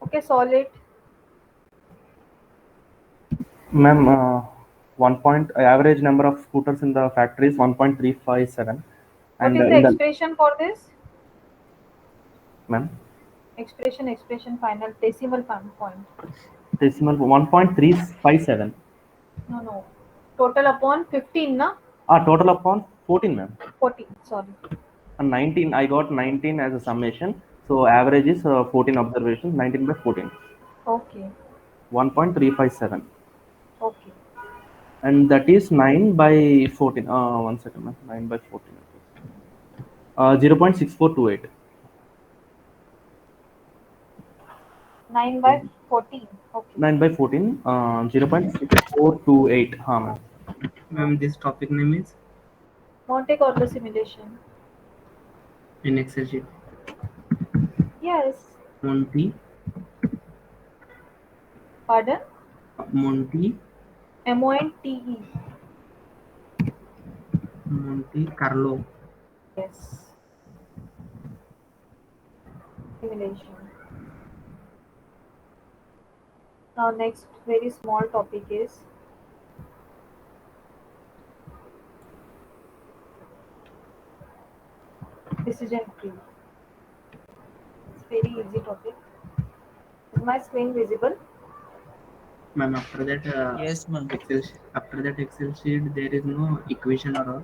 Okay, solve it. Ma'am, average number of scooters in the factory is 1.357, What and is the in the expression for this? ma'am, Expression, final, decimal point. decimal 1.357. No, no. Total upon 15, na? Total upon 14, ma'am. 14, sorry. And 19, I got 19 as a summation. So average is 14 observations, 19 by 14, Okay, 1.357, okay. and that is 9 by 14. One second, ma'am. 9 by 14. 0.6428. 9 by 14. Okay. 9 by 14, 0.6428. Ma'am. Ma'am, this topic name is Monte Carlo simulation. in Excel sheet. Yes. Monty, Pardon? Monty, Monte. Monte Carlo. Yes. Simulation. Now next very small topic is decision tree. It's very easy topic. Is my screen visible? Ma'am, after that, Yes, ma'am. after that Excel sheet, there is no equation or all.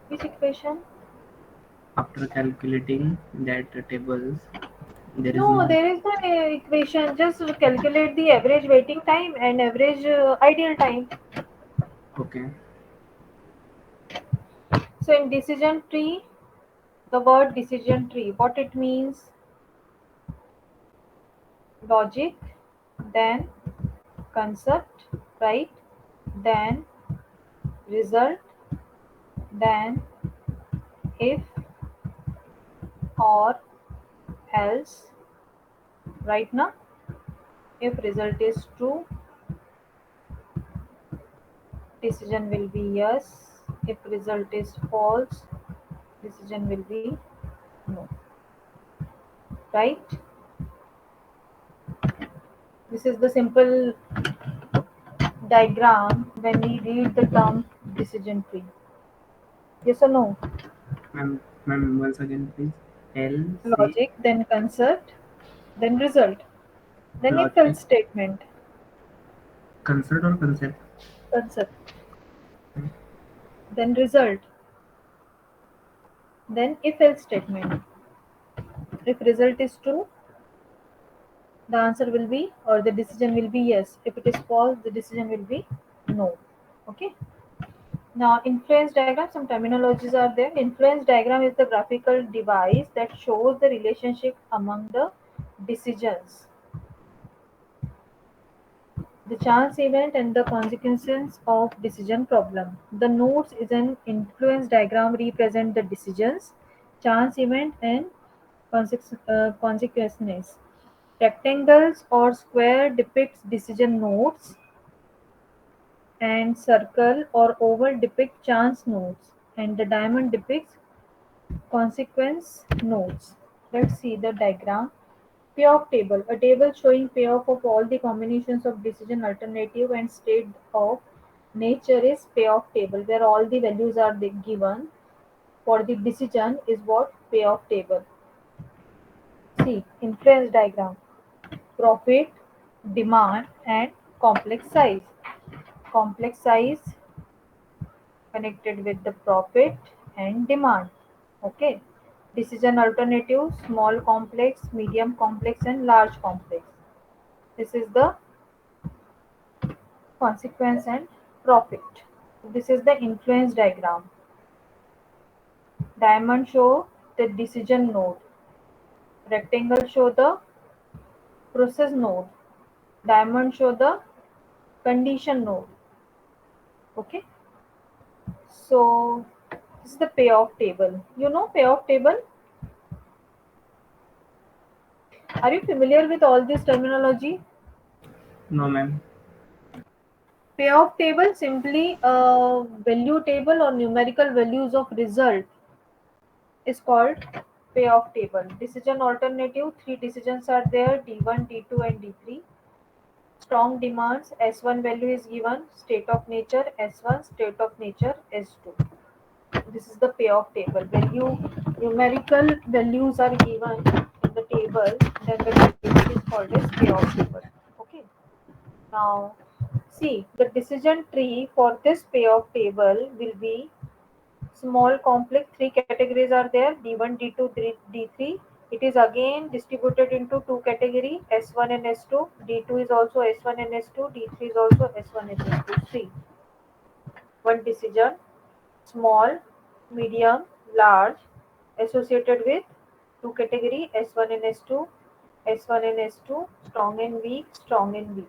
Which equation? After calculating that tables, there is No, no. there is no equation. Just calculate the average waiting time and average ideal time. Okay. So in decision tree, the word decision tree, what it means? Logic, then concept, right? Then result, then if or else, right now? If result is true, decision will be yes. If result is false, decision will be no. Right? This is the simple diagram when we read the term decision tree. Yes or no? Ma'am, once again, please. L C Logic, then concept, then result, then if logic, else statement. concept or concept. Concept, then result, then if else statement. If result is true, the answer will be or the decision will be yes. If it is false, the decision will be no. Okay. Now, influence diagram, some terminologies are there. Influence diagram is the graphical device that shows the relationship among the decisions, the chance event, and the consequences of decision problem. The nodes is an influence diagram represent the decisions, chance event, and consequences. Rectangles or square depicts decision nodes, and circle or oval depict chance nodes, and the diamond depicts consequence nodes. Let's see the diagram. Payoff table, a table showing payoff of all the combinations of decision alternative and state of nature is payoff table, where all the values are given for the decision is what payoff table. See, influence diagram, profit, demand, and complex size. Complex size connected with the profit and demand. Okay. Decision alternatives, small complex, medium complex, and large complex. This is the consequence and profit. This is the influence diagram. Diamond show the decision node. Rectangle show the process node. Diamond show the condition node. Okay. So this is the payoff table. You know payoff table? Are you familiar with all this terminology? No, ma'am. Payoff table simply a value table or numerical values of result is called payoff table. Decision alternative, three decisions are there, D1, D2 and D3. Strong demands, S1 value is given, state of nature S1, state of nature S2. This is the payoff table. Numerical values are given in the table, then the table is called as payoff table. Okay. Now, see, the decision tree for this payoff table will be small complex. Three categories are there, D1, D2, D3. It is again distributed into two categories, S1 and S2. D2 is also S1 and S2. D3 is also S1 and S2. 3. One decision, small, medium, large, associated with two category, S1 and S2. S1 and S2, strong and weak, strong and weak.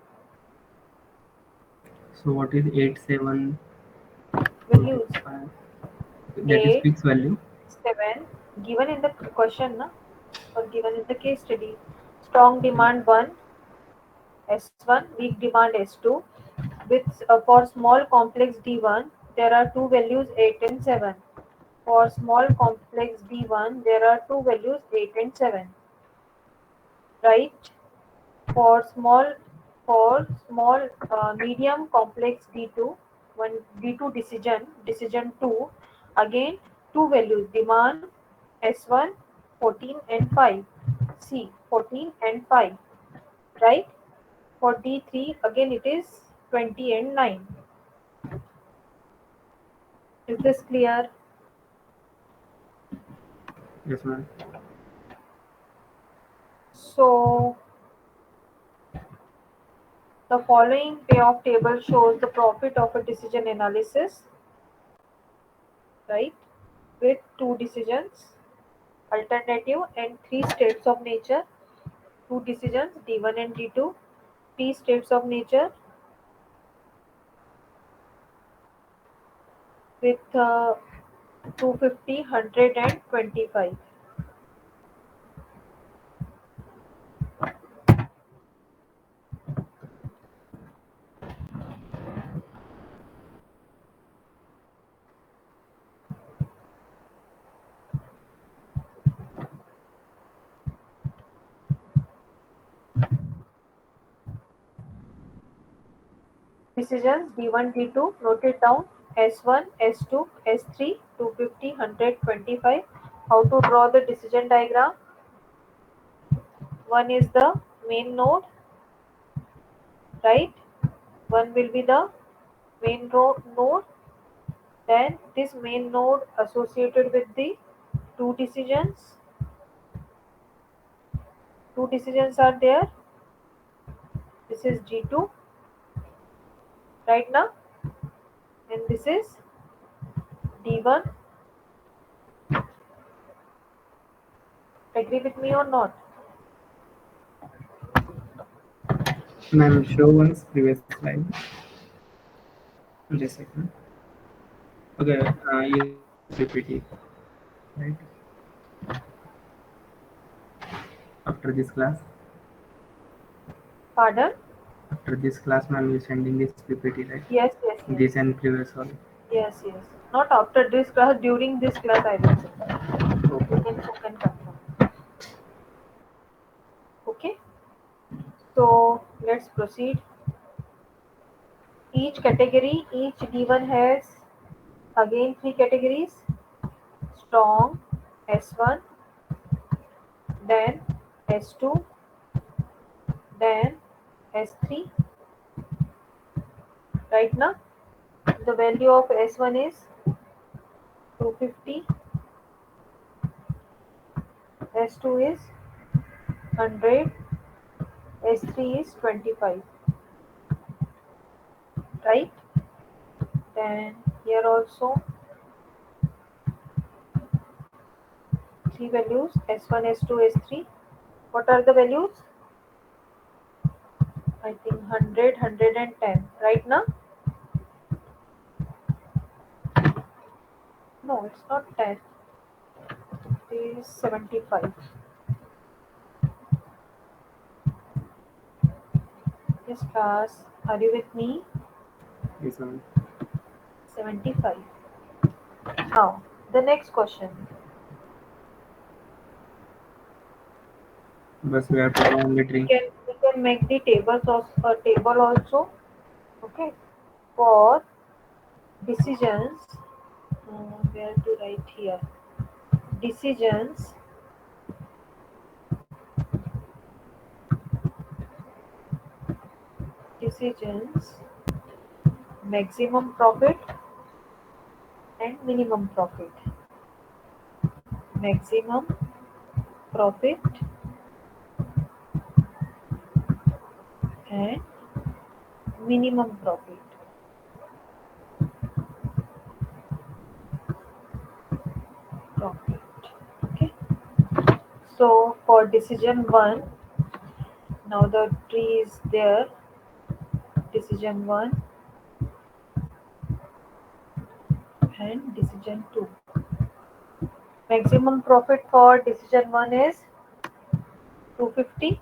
So what is 8, 7, Values 5? That is 8, fixed value. 7, given in the question, na? Or given in the case study. Strong demand 1, S1, weak demand S2. With for small complex D1, there are two values 8 and 7. For small complex D1, there are two values 8 and 7. Right? For small medium complex D2, one D2 decision 2, again two values demand S1 14 and 5, C 14 and 5, right? For D3 again it is 20 and 9. Is this clear? Yes, ma'am. So the following payoff table shows the profit of a decision analysis, right? With two decisions, alternative and three states of nature, two decisions D1 and D2, three states of nature with 250, 100 and 25. Decisions D1, D2, note it down, S1, S2, S3, 250, 100, 25. How to draw the decision diagram? One is the main node, right? One will be the node. Then this main node associated with the two decisions. Two decisions are there. This is G2 right now, and this is D1. Agree with me or not? Ma'am, show one's previous slide. Just a second. Okay, use PPT, right? After this class. Pardon? After this class, ma'am, you sending this PPT, right? Yes, yes, yes. This and previous one. Yes, yes. Not after this class, during this class I will send. Okay. You can confirm. Okay. So let's proceed. Each category, each D1 has again three categories. Strong, S1, then S2, then S3. Right now, the value of S1 is 250, S2 is 100, S3 is 25. Right? Then here also three values S1, S2, S3. What are the values? I think 100, 110. Right now? No, it's not 10. It is 75. Yes, class. Are you with me? Yes, ma'am. 75. Now, the next question. But we have to draw on the tree. We can make the table also. Okay. For decisions, where to write here? Decisions decisions maximum profit and minimum profit. Maximum profit and minimum profit. Profit. Okay. So for decision 1, now the tree is there. Decision 1 and decision 2. Maximum profit for decision 1 is 250,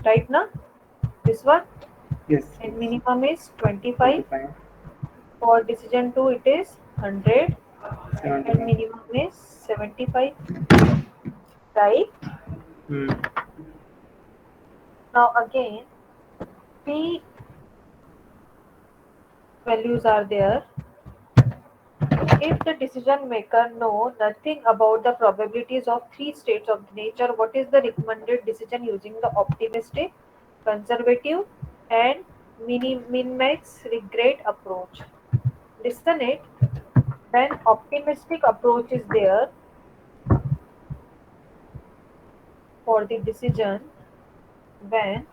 right now? This one. Yes. And minimum is 25. 25. For decision 2 it is 100 and 75. minimum is 75, right? Hmm. Now again, P values are there. If the decision maker know nothing about the probabilities of three states of nature, what is the recommended decision using the optimistic, conservative and min-max regret approach? Listen it. When optimistic approach is there for the decision, when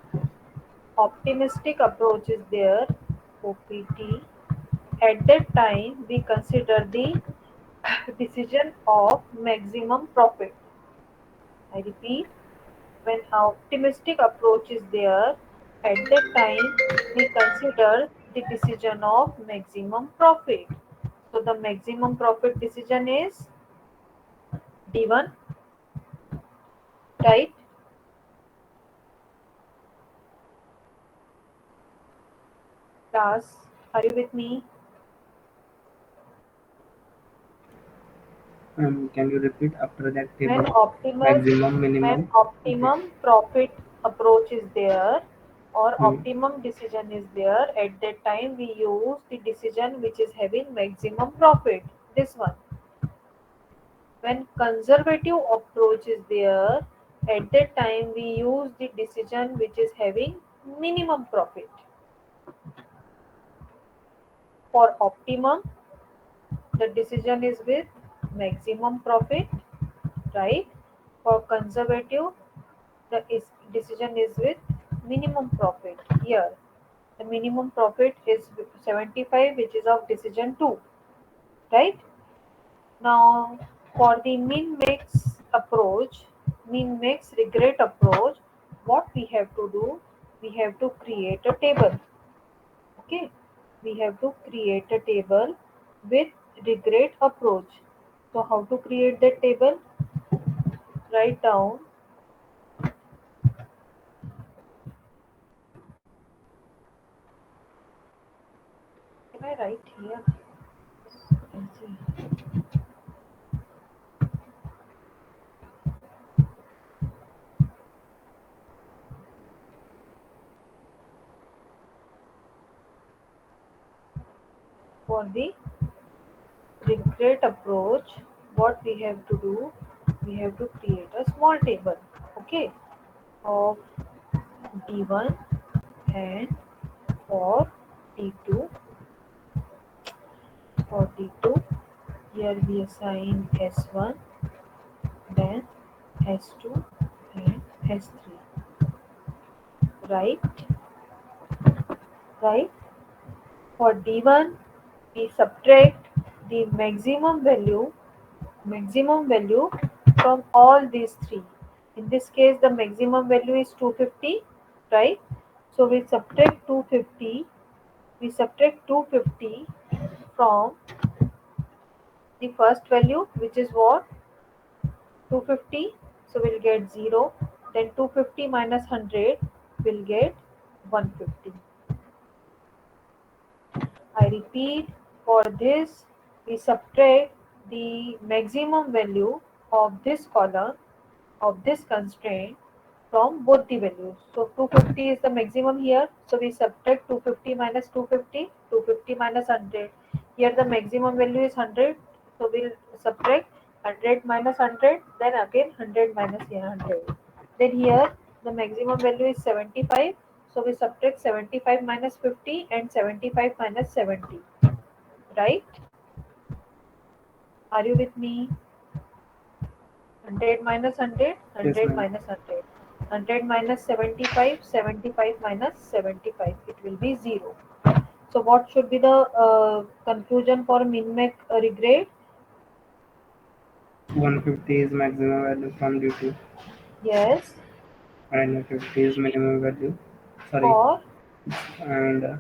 optimistic approach is there, OPT, at that time we consider the decision of maximum profit. I repeat, when optimistic approach is there, at that time we consider the decision of maximum profit. So the maximum profit decision is D1, right? Class, are you with me? Can you repeat after that When table? optimal Maximum, when minimum. Okay. optimum profit approach is there or Hmm. optimum decision is there, at that time we use the decision which is having maximum profit. This one. When conservative approach is there, at that time we use the decision which is having minimum profit. For optimum, the decision is with maximum profit, right? For conservative, the decision is with minimum profit. Here, the minimum profit is 75, which is of decision 2, right? Now, for the min mix regret approach, what we have to do? We have to create a table. Okay, we have to create a table with regret approach. So, how to create that table? Write down. Can I write here? Let's see. For the regret approach, what we have to do? We have to create a small table. Okay, of D1 and for D2. For D2, here we assign S1, then S2 and S3. Right? Right? For D1, we subtract the maximum value from all these three. In this case, the maximum value is 250, right? So we subtract 250 from the first value, which is what? 250. So we'll get 0. Then 250 minus 100 will get 150. I repeat, for this we subtract the maximum value of this column of this constraint from both the values. So 250 is the maximum here. So we subtract 250 minus 250, 250 minus 100. Here the maximum value is 100. So we'll subtract 100 minus 100, then again 100 minus here 100. Then here the maximum value is 75. So we subtract 75 minus 50 and 75 minus 70. Right? Are you with me? 100 minus 100, Yes, 100 ma'am. minus 100. 100 minus 75, 75 minus 75. It will be 0. So what should be the conclusion for min-max regret? 150 is maximum value from D2 Yes. and 50 is minimum value. Sorry, For and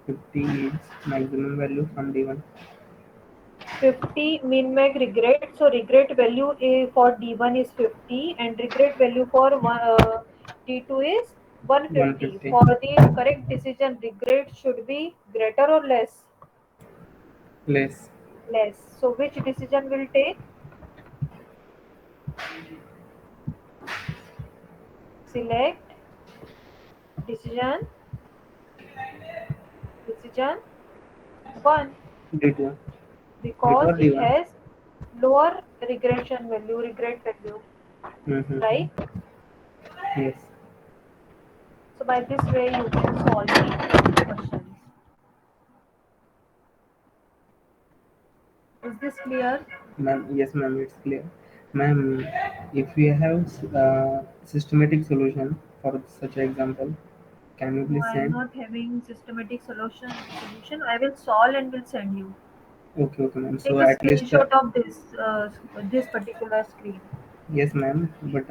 50 is maximum value from D1. 50 min-max regret. So regret value for D1 is 50 and regret value for D2 is 150. 150 For the correct decision, regret should be greater or less? less. Less. So which decision will take? Select decision decision 1 D2. D2 because or it D1? has lower regression value, regret value, Mm-hmm. right? Yes. So by this way you can solve the questions. Is this clear? Ma'am, yes, ma'am, it's clear. Ma'am, if we have systematic solution for such example, can you No, please I am send? not having systematic solution. I will solve and will send you. Okay, okay, ma'am. Take So a at least, screenshot of this particular screen. yes, ma'am. But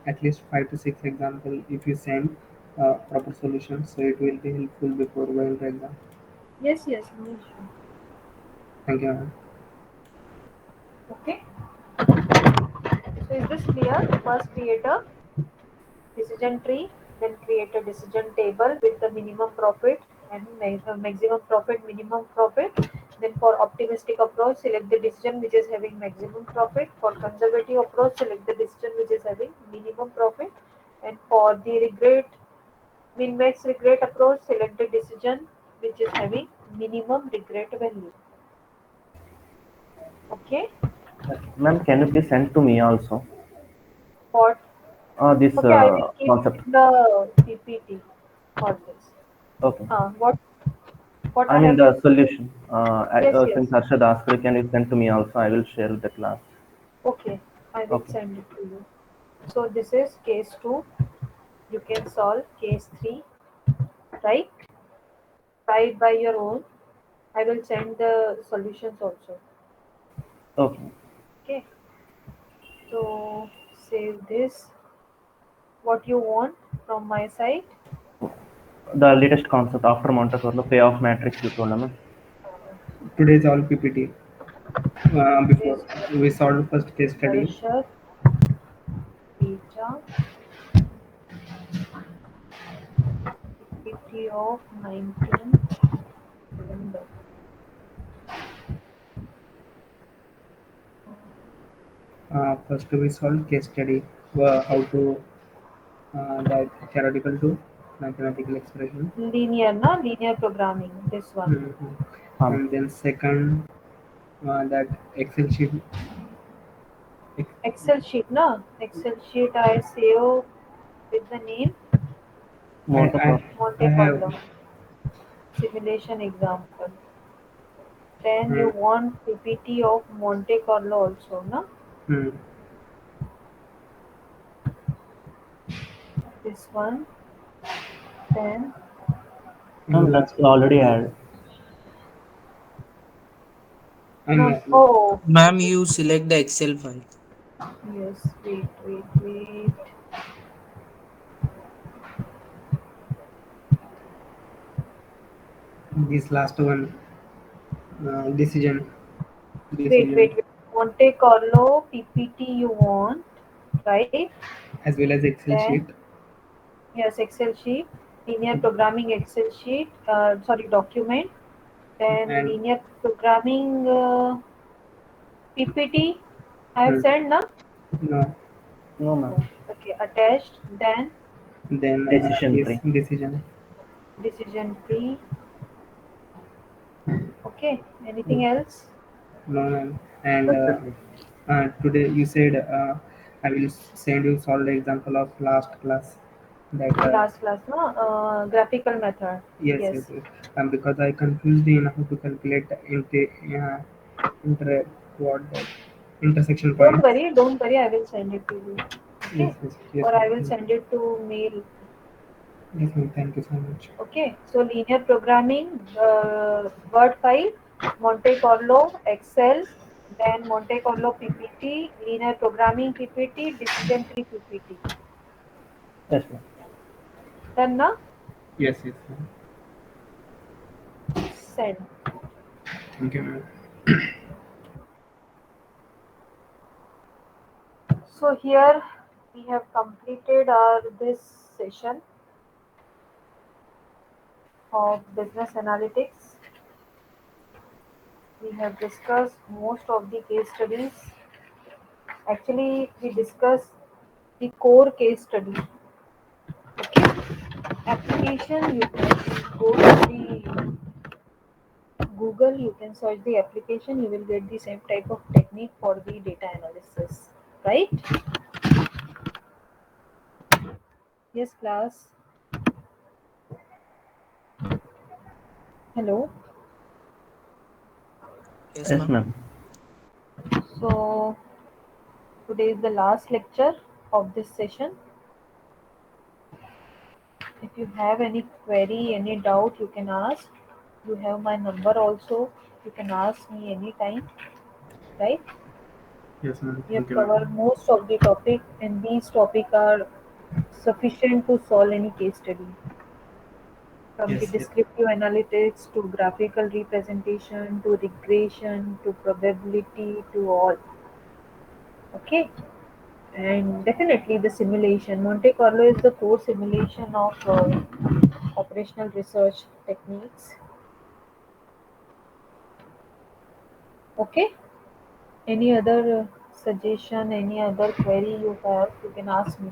at least 5 to 6 example, if you send proper solution, so it will be helpful before going to exam. Yes, yes, no issue. Thank you, ma'am. Okay. So is this clear? First create a decision tree, then create a decision table with the minimum profit and maximum profit, minimum profit. Then for optimistic approach, select the decision which is having maximum profit. For conservative approach, select the decision which is having minimum profit. And for the regret, min-max regret approach, select the decision which is having minimum regret value. Okay. Ma'am, can you please send to me also For this okay, I will keep concept? in the PPT for this. Okay. What I I mean have to the do? solution. Yes, Since yes. Arshad asked, can you send to me also? I will share with the class. Okay, I will Okay. send it to you. So this is case 2. You can solve case 3, right? Try it by your own. I will send the solutions also. Okay. Okay. So save this. What you want from my side? The latest concept after Monte Carlo payoff matrix you told me. Today's all PPT. Before This we solve first case study. Arshad Beta PT of 19 November. First we solve case study. How to that theoretical to mathematical expression. Linear, na? Linear programming. This one. Mhm. Um, And then second, that Excel sheet. ex- Excel sheet, na? Excel sheet I save with the name I, Monte I, Carlo. I Monte have. Carlo simulation example. Then you Mm, want PPT of Monte Carlo also, na? mm, This one. Then and That's last one. already added. no. And Oh, Ma'am, you select the Excel file. yes. Wait. this last one, decision. Wait. Decision Monte Carlo PPT you want, right? as well as Excel Then sheet. yes, Excel sheet, linear programming Excel sheet. Sorry, document. Then And linear programming PPT. I have mm, sent, na? No. No, ma'am. No. Okay, attached, then Then Decision yes, tree. decision. decision tree. Okay, anything else? No, ma'am. And That's it. today you said I will send you solved example of last class. That Last class, no? Graphical method. yes, yes, Yes. yes. Because I confused in how to calculate inter what that intersection points. Don't worry, I will send it to you. Yes, Okay? yes, yes, Or I will ma'am. send it to mail. Yes, ma'am. Thank you so much. Okay, so linear programming, Word file, Monte Carlo, Excel, then Monte Carlo PPT, linear programming PPT, decision tree PPT. Yes, ma'am. Done na? Yes, yes, ma'am. Send. Thank you, ma'am. So here we have completed our this session of business analytics. We have discussed most of the case studies. Actually, we discussed the core case study. Okay, application you can go to the Google, you can search the application, you will get the same type of technique for the data analysis, right? Yes, class. Hello. Yes, Yes, ma'am. ma'am. So today is the last lecture of this session. If you have any query, any doubt, you can ask. You have my number also. You can ask me anytime, right? Yes, ma'am. We Thank have you, covered ma'am. most of the topic, and these topics are sufficient to solve any case study. From the Yes, yes. descriptive analytics to graphical representation to regression to probability to all. Okay, and definitely the simulation. Monte Carlo is the core simulation of operational research techniques. Okay, any other suggestion, any other query you have, you can ask me.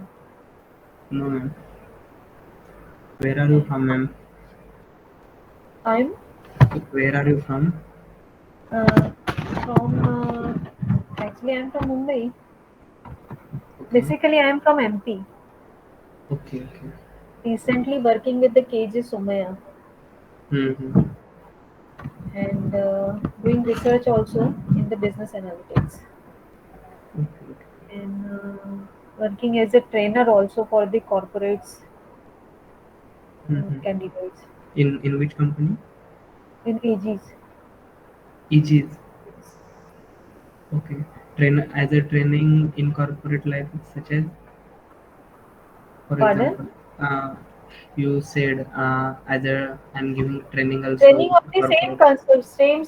No, ma'am. Where are you And from, ma'am? I'm Where are you from? uh, from actually I'm from Mumbai. Okay. Basically, I'm from MP. Okay, okay. Recently working with the KG Somaya Mm-hmm. and doing research also in the business analytics Okay, okay. and working as a trainer also for the corporates Mm-hmm. candidates In which company? in AGs. EGs. Okay. Train as a training in corporate life, such as, for Pardon? example, you said as a I'm giving training also Training in of the same corporate. concept, same